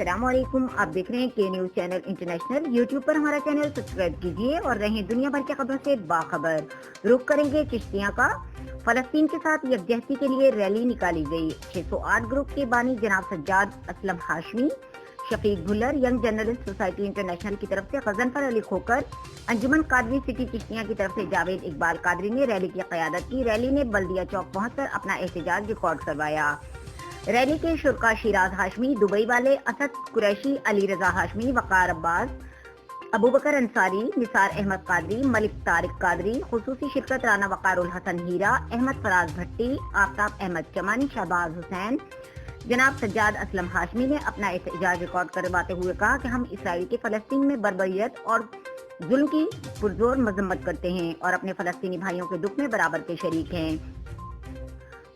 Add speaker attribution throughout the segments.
Speaker 1: अस्सलाम वालेकुम। आप देख रहे हैं के न्यूज चैनल इंटरनेशनल। यूट्यूब पर हमारा चैनल सब्सक्राइब कीजिए और रहें दुनिया भर की खबरों से बाखबर। रुख करेंगे चिश्तियां का। फलस्तीन के साथ यकजहती के लिए रैली निकाली गई। 608 ग्रुप के बानी जनाब Sajjad Aslam Hashmi, Shafiq Bhullar, young journalist society international की तरफ से गजनफर अली खोकर, अंजुमन कादरी सिटी चिश्तियां की तरफ से जावेद इकबाल कादरी ने रैली की क़यादत की। रैली ने बल्दिया चौक पहुंचकर अपना एहतजाज रिकॉर्ड करवाया। रैली के शुरका शिराज हाशमी, दुबई वाले, असद कुरैशी, अली रजा हाशमी, वकार अब्बास, अबू बकर अंसारी, निसार अहमद कादरी, मलिक तारिक कादरी, खुसूसी शिरकत राना वकारुल हसन हीरा, अहमद फराज भट्टी, आफ्ताब अहमद चमन, शहबाज हुसैन, जनाब सज्जाद असलम हाशमी ने अपना एहतजाज रिकॉर्ड करवाते हुए कहा कि हम इसराइल के फलस्तीन में बर्बरियत और जुल्म की पुरजोर मजम्मत करते हैं और अपने फलस्तीनी भाइयों के दुख में बराबर के शरीक हैं।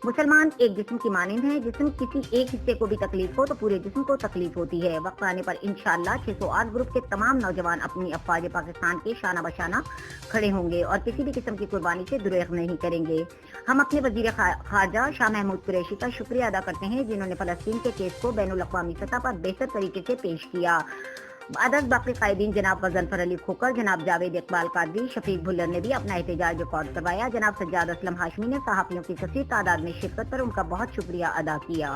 Speaker 1: मुसलमान एक जिस्म की मानिंद हैं। जिस्म किसी एक हिस्से को भी तकलीफ हो तो पूरे जिस्म को तकलीफ होती है। वक्त आने पर इंशाअल्लाह 608 ग्रुप के तमाम नौजवान अपनी अफवाज पाकिस्तान के शाना बशाना खड़े होंगे और किसी भी किस्म की कुर्बानी से दुरेग नहीं करेंगे। हम अपने वजीर खारजा शाह महमूद कुरैशी का शुक्रिया अदा करते हैं जिन्होंने फलस्तीन के केस को बैनुल अक़वामी सतह पर बेहतर तरीके से पेश किया। अदद बाकी कायदीन जनाब गजनफर अली खोकर, जनाब जावेद इकबाल कादरी, शफीक भुल्लर ने भी अपना एहतजाज रिकॉर्ड करवाया। जनाब सज्जाद असलम हाशमी ने सहाफ़ियों की कसीर तादाद में शिरकत पर उनका बहुत शुक्रिया अदा किया।